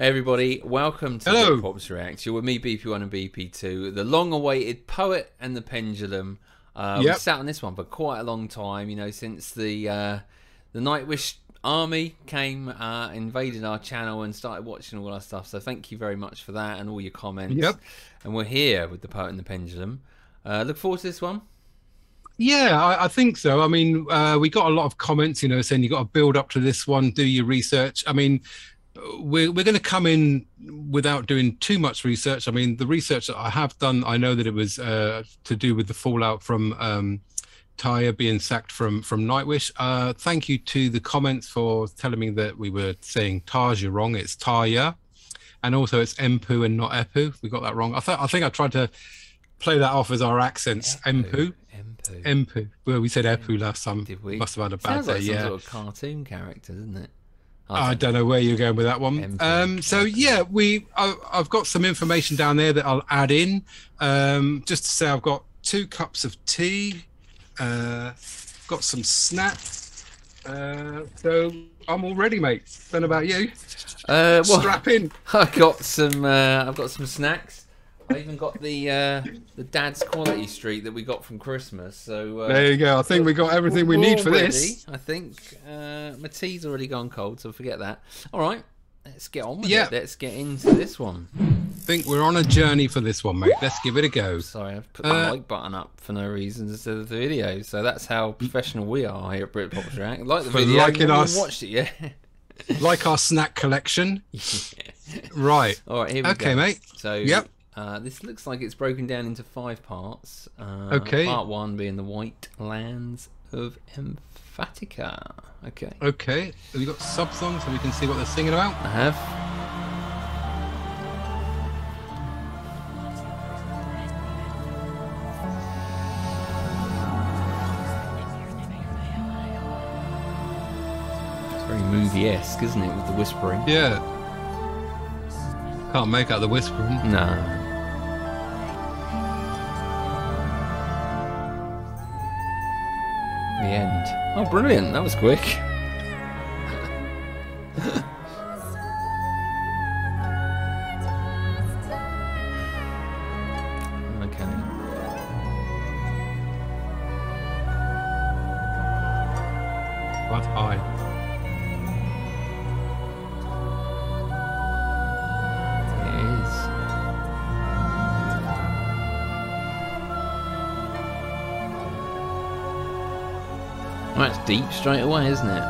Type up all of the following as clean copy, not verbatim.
Hey everybody, welcome to BRITS React. You're with me, BP1 and BP2, the long-awaited Poet and the Pendulum. We sat on this one for quite a long time, you know, since the Nightwish army came, invaded our channel and started watching all our stuff. So thank you very much for that and all your comments. And we're here with the Poet and the Pendulum. Look forward to this one. Yeah, I think so. I mean, we got a lot of comments, you know, saying you got to build up to this one, do your research. I mean, we're going to come in without doing too much research. I mean, the research that I have done, I know that it was to do with the fallout from Taya being sacked from Nightwish. Thank you to the comments for telling me that we were saying Taja wrong. It's Taya, and also it's Empu and not Epu. We got that wrong. I think I tried to play that off as our accents. Empu. Well, we said Epu last time. Did we? Must have had a bad day. Like some sort of cartoon character, doesn't it? I don't know where you're going with that one. So yeah, I've got some information down there that I'll add in. Just to say, I've got 2 cups of tea, got some snacks. So I'm all ready, mate. Don't know about you. Well, strap in. I've got some snacks. I even got the Dad's Quality Street that we got from Christmas. So there you go. I think we got everything we need for this. I think my tea's already gone cold, so forget that. All right, let's get on with it. Let's get into this one. I think we're on a journey for this one, mate. Let's give it a go. Sorry, I've put the like button up for no reason instead of the video. So that's how professional we are here at BRITS React. Like the video, liking you haven't watched it yet. Like our snack collection. Right. All right, here we go. Okay, mate. So this looks like it's broken down into 5 parts. Okay. Part 1 being the White Lands of Emphatica. Okay. Okay. Have you got sub-songs so we can see what they're singing about? I have. It's very movie-esque, isn't it, with the whispering? Yeah. Can't make out the whispering. No. The end. Oh, brilliant. That was quick. Okay. Quite high. Well, that's deep straight away, isn't it?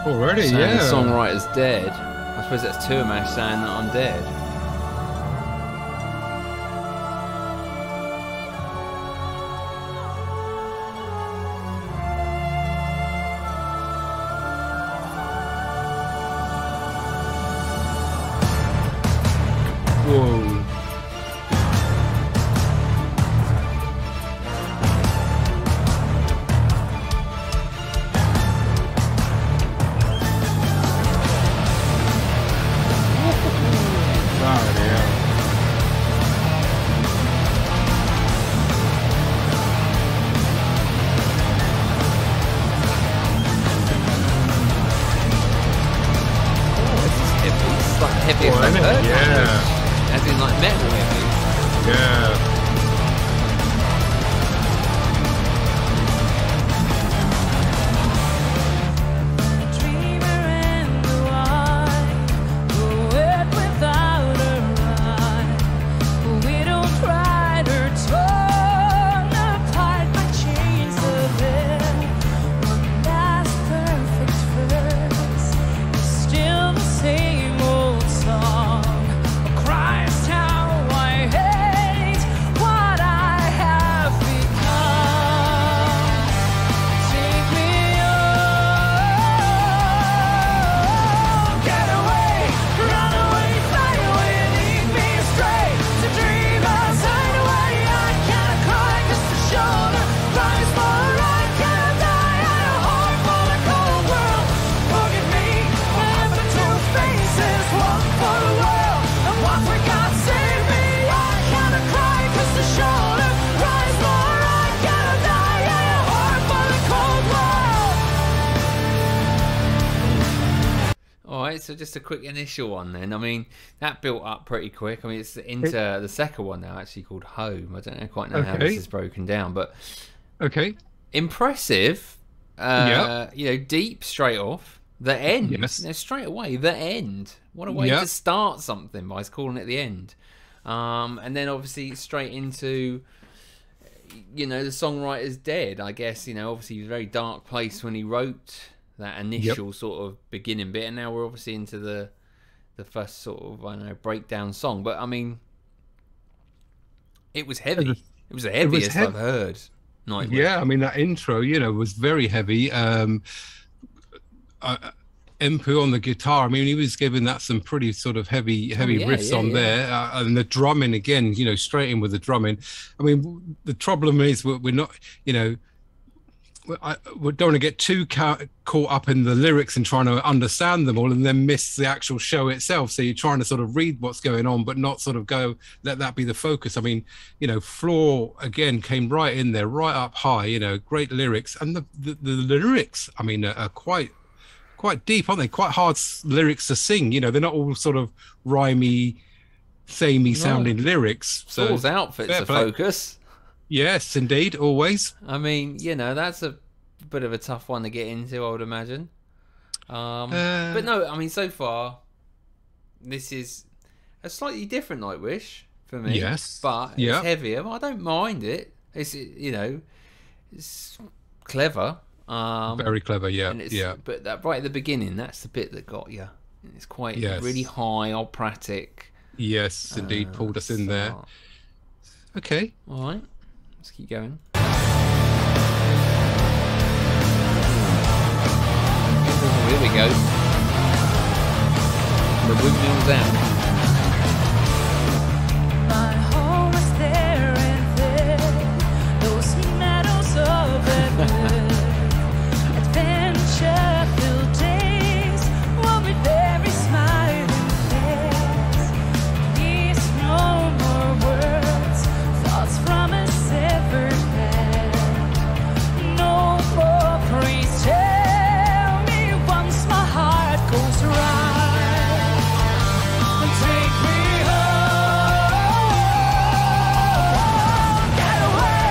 Already, saying yeah. The songwriter's dead. I suppose that's Tiamat saying that I'm dead. Whoa. Heavy as yeah. As in like right, so just a quick initial one then. I mean, that built up pretty quick. I mean, it's into the second one now, actually, called Home. I don't quite know how this is broken down, but impressive. You know, deep straight off. The end. Yes. You know, straight away, the end. What a way to start something by calling it the end. And then obviously straight into, you know, the songwriter's dead, I guess. You know, obviously he was a very dark place when he wrote that initial sort of beginning bit, and now we're obviously into the first sort of, I don't know, breakdown song. But I mean, it was heavy. It was the heaviest I've heard. Nightwish. Yeah, I mean, that intro, you know, was very heavy. Empu on the guitar, I mean, he was giving that some pretty sort of heavy riffs on there, and the drumming again, you know, straight in with the drumming. I mean, the problem is we're not, you know, we don't want to get too caught up in the lyrics and trying to understand them all and then miss the actual show itself. So you're trying to sort of read what's going on, but not sort of let that be the focus. I mean, you know, Floor again came right in there, right up high, you know, great lyrics. And the lyrics, I mean, are quite deep, aren't they? Quite hard lyrics to sing. You know, they're not all sort of rhymey, samey sounding lyrics. So Floor's outfit's a focus. Yes, indeed, always. I mean, you know, that's a bit of a tough one to get into, I would imagine. But no, I mean, so far, this is a slightly different Nightwish for me. Yes, but it's heavier. I don't mind it. It's, you know, it's clever. Very clever, yeah. But that right at the beginning, that's the bit that got you. It's quite really high, operatic. Yes, indeed, pulled us in there. Okay. All right. Let's keep going. Here we go. The windmill's out. My home was there and there. Those meadows of adventure-filled days will be very smiling face. These no more words, thoughts from a severed head. No more please tell me once my heart goes right. Take me home. Get away,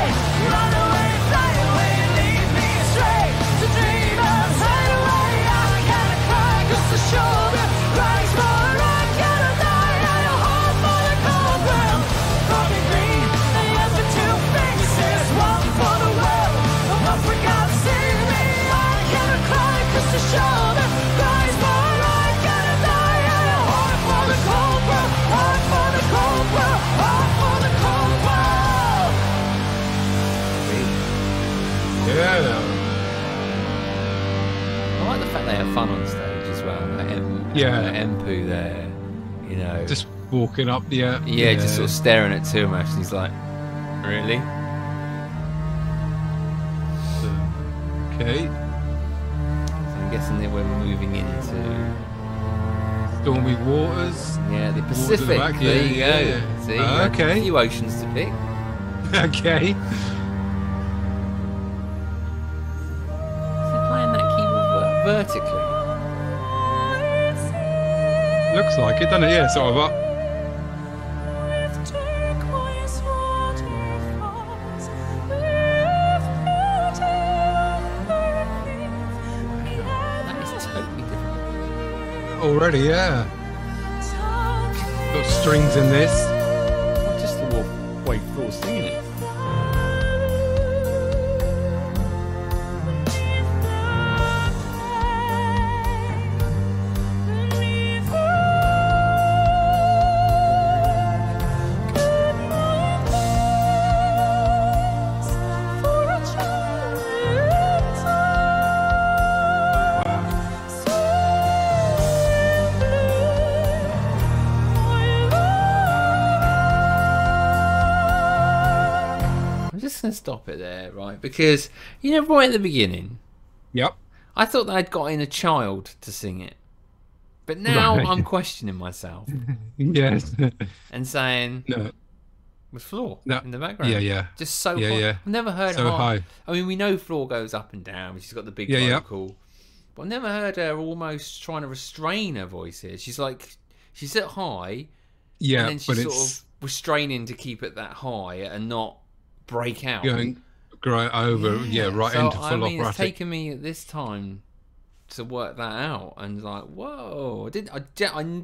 run away, fly away, lead me astray. To dreamers hideaway. I gotta cry 'cause the shoulder cries more. I gotta die at a heart for the cold world. Coffee green, the other two faces, one for the world, and one for God save me. I gotta cry 'cause the shoulder cries more. I gotta die at a heart for the cold world, heart for the cold world, heart for the cold world. Yeah. I like the fact they have fun on stage as well. Empu there, you know, Just walking up, just sort of staring at Tiamat, and he's like, really? Okay. So I'm guessing that we're moving into Stormy waters. the Pacific. back, There you go. yeah. See, Okay. a few oceans to pick. Okay. So playing that keyboard vertically. Looks like it, doesn't it? Yeah, sort of up. With turquoise waterfalls, with beauty underneath. That is totally different. Already, yeah. Got strings in this. Not just the way Floor's singing it. I'm just going to stop it there, right? Because, you know, right at the beginning, Yep. I thought they'd got in a child to sing it. But now Right. I'm questioning myself Yes. and saying, No. was Floor No. in the background? Yeah. Just so Yeah, high. yeah. I've never heard So high. high. I mean, we know Floor goes up and down. She's got the big Yeah. vocal. but I've never heard her almost trying to restrain her voice here. She's at high, yeah, and then she's but sort of restraining to keep it that high and not break out. Going right over, right so, into full operatic. It's taken me this time to work that out, and like, whoa! I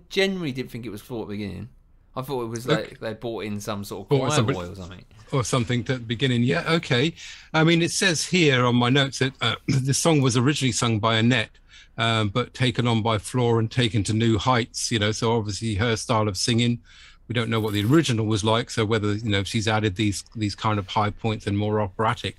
genuinely didn't think it was Floor at the beginning. I thought it was like they brought in some sort of choir boy or something. Or something at the beginning. Yeah, okay. I mean, it says here on my notes that the song was originally sung by Annette, but taken on by Flora and taken to new heights, you know, so obviously her style of singing. We don't know what the original was like, so whether, you know, she's added these kind of high points and more operatic.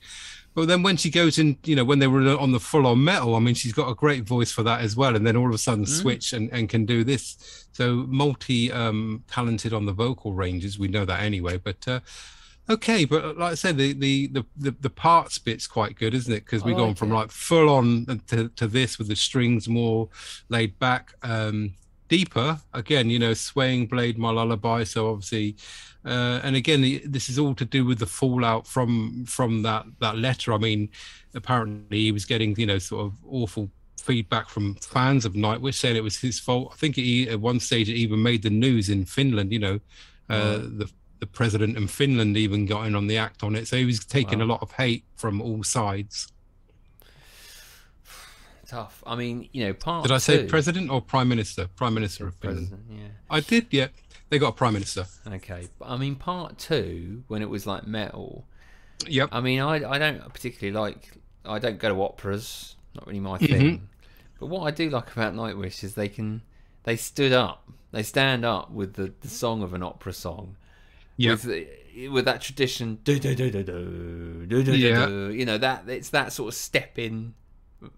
But then when she goes in, you know, when they were on the full-on metal, I mean, she's got a great voice for that as well. And then all of a sudden switch and can do this. So multi-talented on the vocal ranges. We know that anyway. But okay, but like I said, the parts bit's quite good, isn't it? Because we've gone from like full-on to this with the strings more laid back, deeper. Again, you know, Swaying Blade, My Lullaby. So obviously... and again, this is all to do with the fallout from that letter. I mean, apparently he was getting, you know, sort of awful feedback from fans of Nightwish saying it was his fault. I think at one stage it even made the news in Finland. You know, the president in Finland even got in on the act on it. So he was taking a lot of hate from all sides. Tough. I mean, you know, Did I say president or prime minister? Prime minister of Finland. Yeah. I did. Yeah. They got a prime minister. Okay, but I mean, part 2, when it was like metal. Yep. I mean, I don't particularly like. I don't go to operas. Not really my thing. But what I do like about Nightwish is they stand up with the song of an opera song. Yeah. With that tradition. You know, that it's that sort of step in.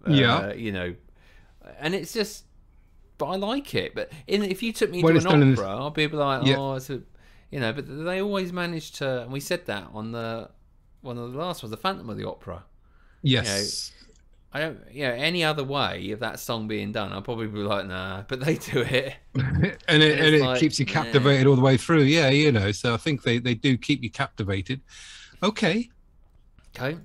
You know, and it's just. But I like it. But if you took me to an opera, I'll be like, oh, it's a, you know. But they always manage to, and we said that on one of the last ones, the Phantom of the Opera. Yes. You know, I don't. You know, any other way of that song being done, I'll probably be like, nah. But they do it, and it like, keeps you captivated all the way through. Yeah, you know. So I think they do keep you captivated. Okay. Okay.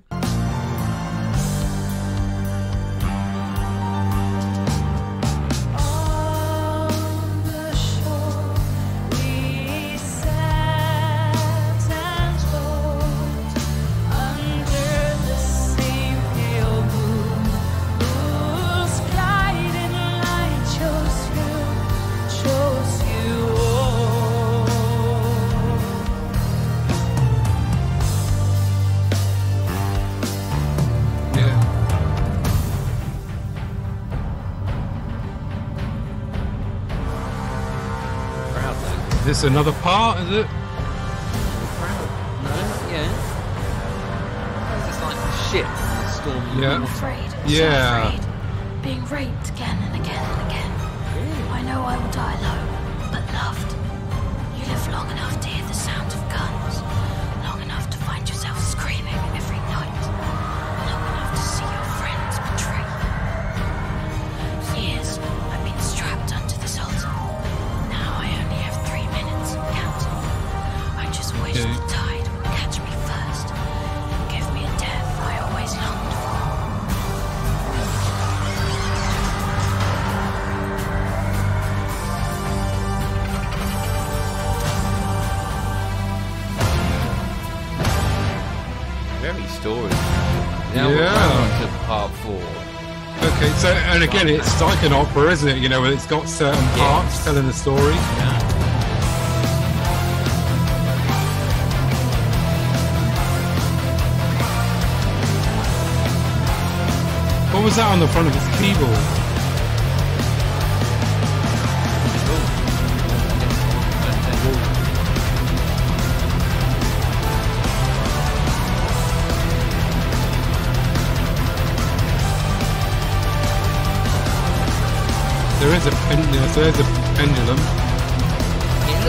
Is this another part, is it? No, yeah. It's just like shit in the storm. I'm afraid. Yeah. So afraid. Being raped again and again and again. Really? I know I will die alone, but loved. You live long enough to hear the sound of guns. Long enough to find yourself screaming every night. Long enough to see your friends betray you. Years I've been strapped onto this altar. Now I only have 3 minutes counting. I just wish the tide would catch me first and give me a death I always longed for. Very story. Now we're on to part 4. Okay, so, and again, it's like an opera, isn't it? You know, it's got certain parts telling the story. Yeah. What was that on the front of his keyboard? There's a pendulum. It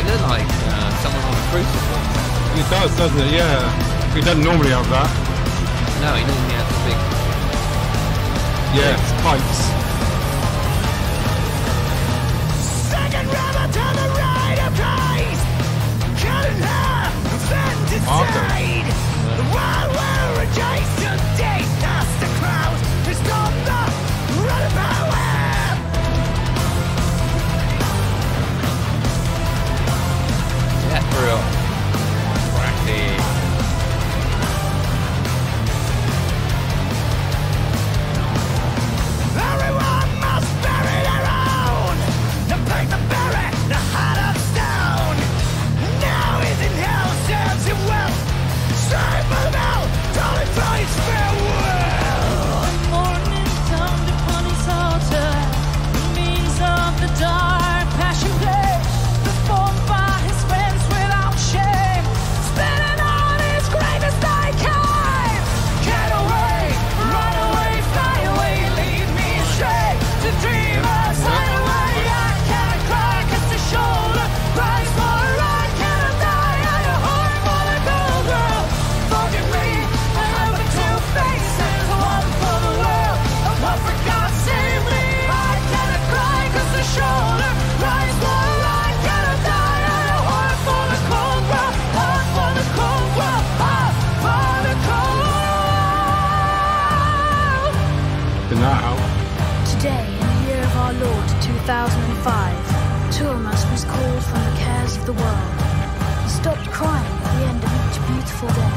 looked like someone on a crucifix. It does, doesn't it? Yeah. He doesn't normally have that. No, he normally has the big. Yeah, it's pipes. Second rubber to the right of Christ. Color, fantasy. While we're adjacent, death, that's the crowd. It's on the right. checking that out. Today, in the year of our Lord 2005, two of us was called from the cares of the world. He stopped crying at the end of each beautiful day.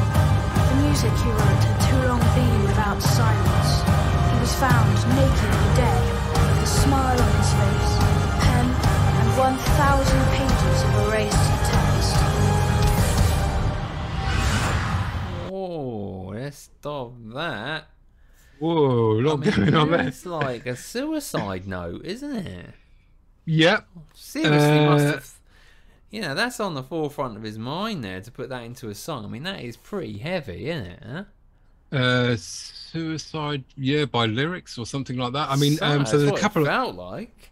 The music he wrote had too long been without silence. He was found naked and dead, with a smile on his face, a pen, and 1,000 pages of erased text. Oh, let's stop that. Whoa, a lot going on there. It's like a suicide note, isn't it? Yep. Seriously, must have. You know, that's on the forefront of his mind there to put that into a song. I mean, that is pretty heavy, isn't it? Huh? Suicide, yeah, by lyrics or something like that. I mean, So there's a couple it of. felt like.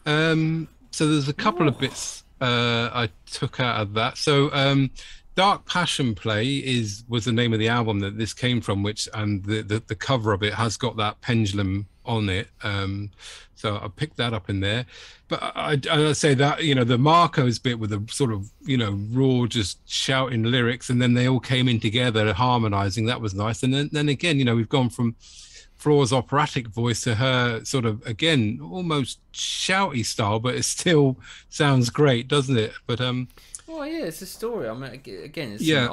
So there's a couple of bits I took out of that. So Dark Passion Play was the name of the album that this came from, which and the cover of it has got that pendulum on it. So I picked that up in there. But I say that, you know, the Marco's bit with the sort of, you know, raw, just shouting lyrics, and then they all came in together, harmonizing. That was nice. And then again, you know, we've gone from Flora's operatic voice to her sort of, again, almost shouty style, but it still sounds great, doesn't it? But well, yeah, it's a story. I mean, again, it's yeah.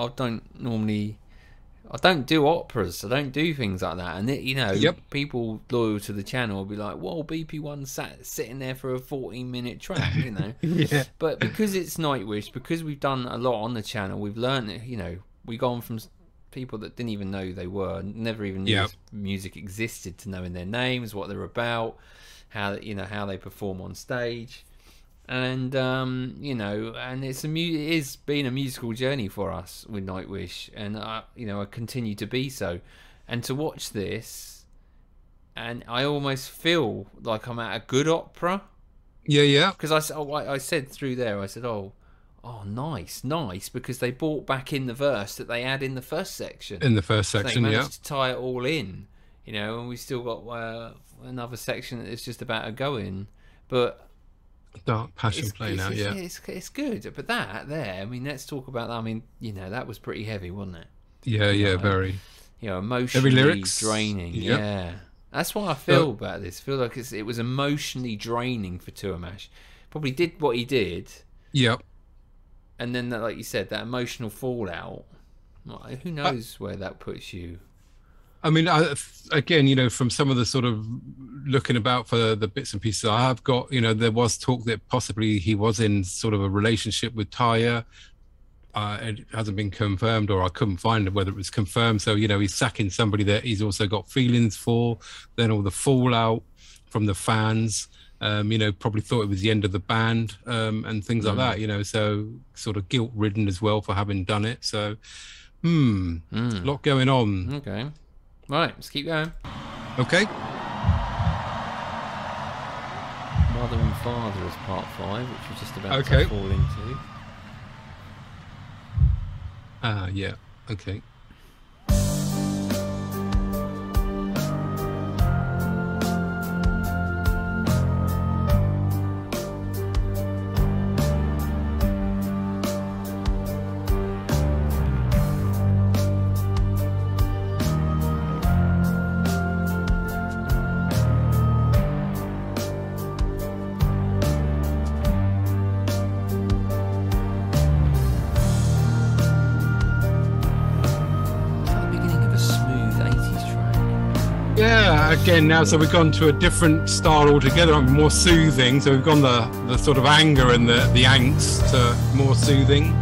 I don't do operas. I don't do things like that. And you know, people loyal to the channel will be like, "Well, BP1 sitting there for a 14-minute track," you know. Yeah. But because it's Nightwish, because we've done a lot on the channel, we've learned that, you know, we've gone from people that didn't even know who they were, never even knew music existed, to knowing their names, what they're about, how they perform on stage. And you know, and it is been a musical journey for us with Nightwish, and you know, I continue to be so. And to watch this, and I almost feel like I'm at a good opera. Yeah. Because I said through there, I said, oh, nice, because they brought back in the verse that they had in the first section. In the first section, they managed to tie it all in, you know, and we still got another section that is just about to go in, but. Dark Passion Play now, yeah. It's good, but that there, I mean, let's talk about that. I mean, you know, that was pretty heavy, wasn't it? Yeah, very. You know, emotionally lyrics. draining. Yep. Yeah, that's what I feel about this. I feel like it was emotionally draining for Tuamash. Probably did what he did. Yep. And then, like you said, that emotional fallout. Who knows where that puts you? I mean, again, you know, from some of the sort of looking about for the bits and pieces I have got, you know, there was talk that possibly he was in sort of a relationship with Taya. It hasn't been confirmed, or I couldn't find whether it was confirmed. So, you know, he's sacking somebody that he's also got feelings for. Then all the fallout from the fans, you know, probably thought it was the end of the band, and things like that, you know, so sort of guilt-ridden as well for having done it. So, a lot going on. Okay. Right, let's keep going. Okay. Mother and Father is part 5, which we're just about to fall into. Yeah, okay. Again now, so we've gone to a different style altogether, more soothing. So we've gone the sort of anger and the angst to more soothing.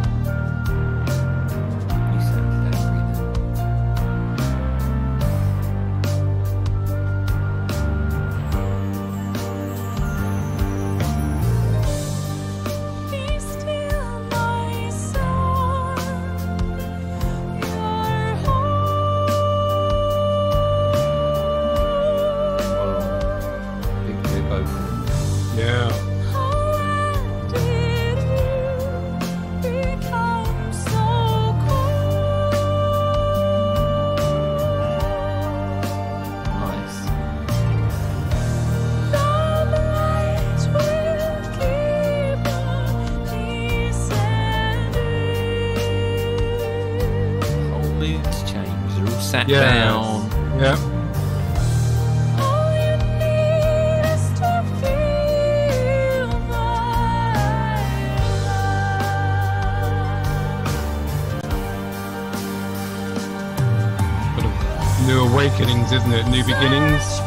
Sat down. Yeah. New awakenings, isn't it? New beginnings.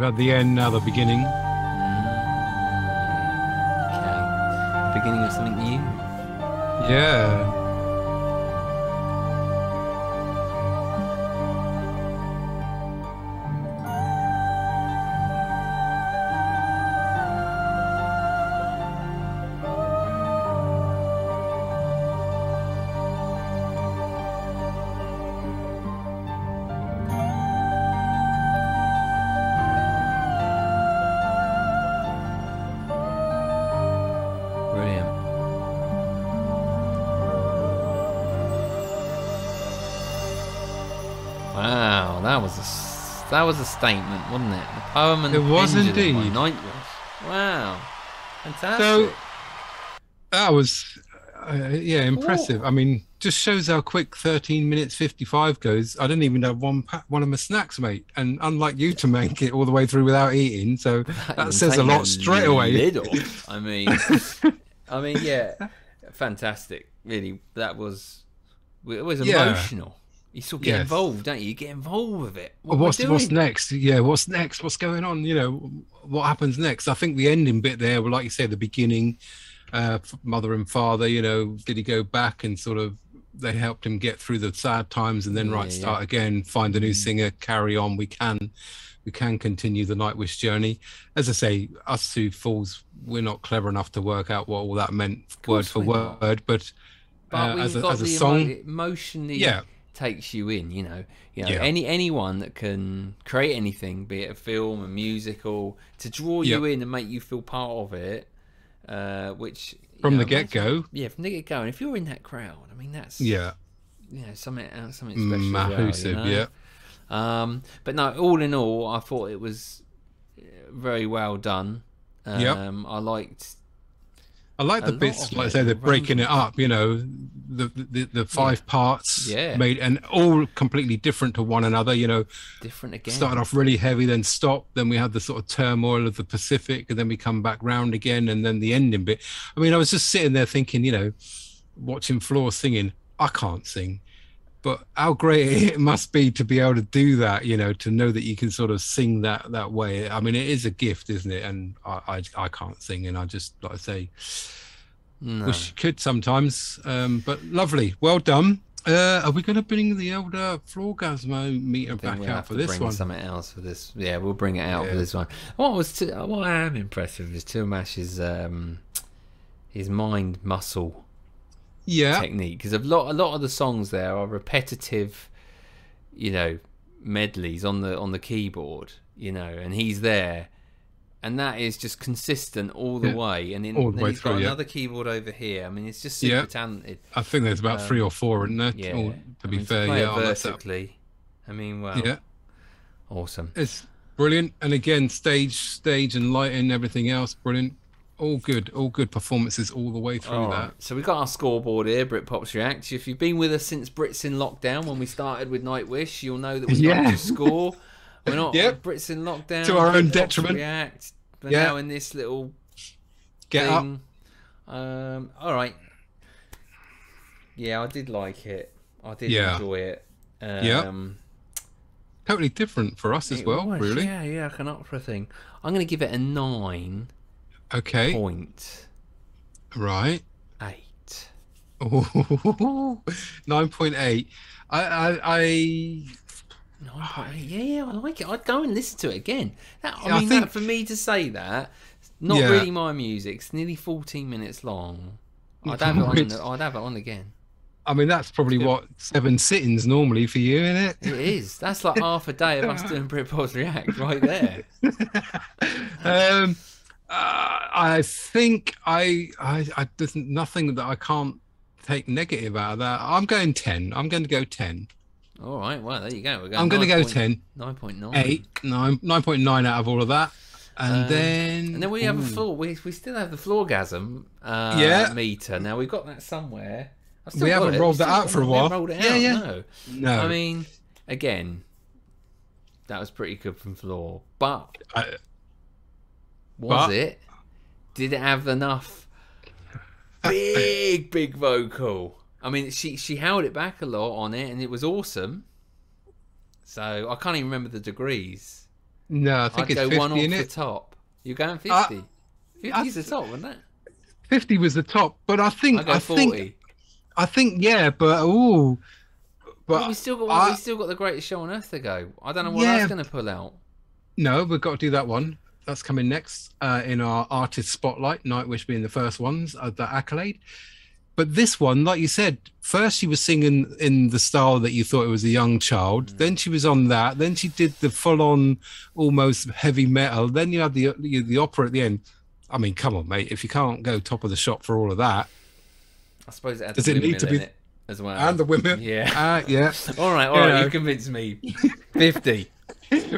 At the end, now the beginning. Okay. The beginning of something new? Yeah. That was a statement, wasn't it? The poem and it the was Pendulum indeed. by Nightwish. Wow, fantastic. So that was, impressive. Ooh. I mean, just shows how quick 13 minutes 55 goes. I didn't even have one of my snacks, mate. And unlike you to make it all the way through without eating, so that says a lot straight away. I mean, yeah, fantastic. Really, it was emotional. You sort of get involved, don't you? You get involved with it. What's next? Yeah, what's next? What's going on? You know, what happens next? I think the ending bit there, well, like you said, the beginning, mother and father, you know, did he go back and sort of, they helped him get through the sad times and then start again, find a new singer, carry on. We can continue the Nightwish journey. As I say, us two fools, we're not clever enough to work out what all that meant word for word, but as a song, emotionally takes you in, you know anyone that can create anything, be it a film, a musical, to draw you in and make you feel part of it, which from the get-go, from the get-go. And if you're in that crowd, I mean, that's something special, massive, as well, you know? But no, all in all, I thought it was very well done. I liked the bits, like I say, they're breaking it up, you know, the five parts made, and all completely different to one another, you know. Different again. Started off really heavy, then stopped, then we had the sort of turmoil of the Pacific, and then we come back round again, and then the ending bit. I mean, I was just sitting there thinking, you know, watching Floor singing, I can't sing. But how great it must be to be able to do that, you know, to know that you can sort of sing that way. I mean, it is a gift, isn't it? And I can't sing, and I just, like I say, wish you could sometimes. But lovely, well done. Are we going to bring the elder Florgasmo meter back out for this one? Something else for this. Yeah, we'll bring it out for this one. What I am impressed with is Tuamash's his mind muscle technique, because a lot of the songs there are repetitive, you know, medleys on the keyboard, you know, and he's there, and that is just consistent all the way, and then he's got another keyboard over here. I mean, it's just super talented. I think there's about 3 or 4 in there. To be fair, vertically. I mean, awesome. It's brilliant, and again, stage and lighting, everything else, brilliant. All good performances all the way through that. So we've got our scoreboard here, Britpops React. If you've been with us since Brits in Lockdown, when we started with Nightwish, you'll know that we don't just score. We're not Brits in Lockdown. To our own detriment. React. We're now in this little thing. All right. Yeah, I did like it. I did enjoy it. Totally different for us as well, really. Yeah, like an opera thing. I'm going to give it a 9. Okay. Point. Right. 8. 9.8. I 9.8. Yeah, I like it. I'd go and listen to it again. I think, that, for me to say that, not really my music. It's nearly 14 minutes long. I'd have it on again. I mean, that's probably what 7 sittings normally for you, isn't it? It is. That's like half a day of us doing Britpops React right there. I think there's nothing that I can't take negative out of that. I'm going 10. I'm going to go 10. All right. Well, there you go. I'm going to go 10. 9.9. 9.9 out of all of that. And then we have a floor. We still have the floorgasm meter. Now we've got that somewhere. We haven't rolled that out for a while. Rolled it out. No. I mean, again, that was pretty good from floor, but it? Did it have enough big vocal? I mean, she held it back a lot on it, and it was awesome. So I can't even remember the degrees. No, I think I'd it's go 50 one off in the it. top. You're going 50. 50's the top, wasn't it? 50 was the top, but I think I go 40. I think but we still got the greatest show on earth to go. I don't know what that's going to pull out. No, we've got to do that one. That's coming next in our artist spotlight. Nightwish being the first ones of the accolade. But this one, like you said, first she was singing in the style that you thought it was a young child. Then she was on that. Then she did the full-on, almost heavy metal. Then you had the opera at the end. I mean, come on, mate. If you can't go top of the shop for all of that, I suppose it had does it need to be in it as well? And the women, yeah. All right. You convinced me. 50.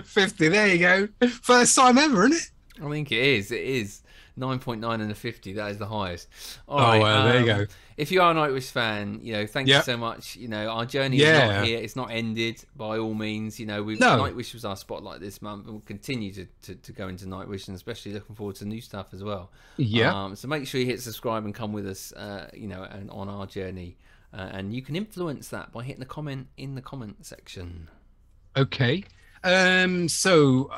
50. There you go. First time ever, isn't it? I think it is. It is 9.9 and a 50. That is the highest. All right. Well, there you go. If you are a Nightwish fan, thank you so much. Our journey is not here. It's not ended by all means. Nightwish was our spotlight this month, and we'll continue to go into Nightwish, and especially looking forward to new stuff as well. Yeah. So make sure you hit subscribe and come with us. And on our journey, and you can influence that by hitting a comment in the comment section. Okay. So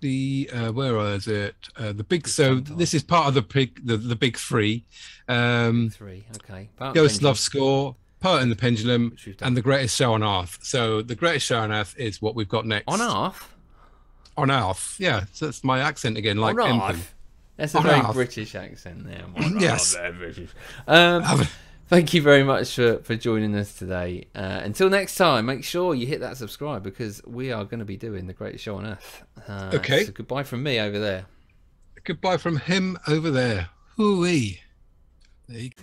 the where is it? The big. So this is part of the big three. Big three. Okay. Ghost Love Score, Part in the Pendulum, and The Greatest Show on Earth. So The Greatest Show on Earth is what we've got next. On Earth. On Earth. Yeah. So that's my accent again. Like on Earth. Earth. That's a very British accent there. Yes. Thank you very much for joining us today. Until next time, make sure you hit that subscribe, because we are going to be doing The Greatest Show on Earth. Okay. So goodbye from me over there. Goodbye from him over there. Hooey. There you go.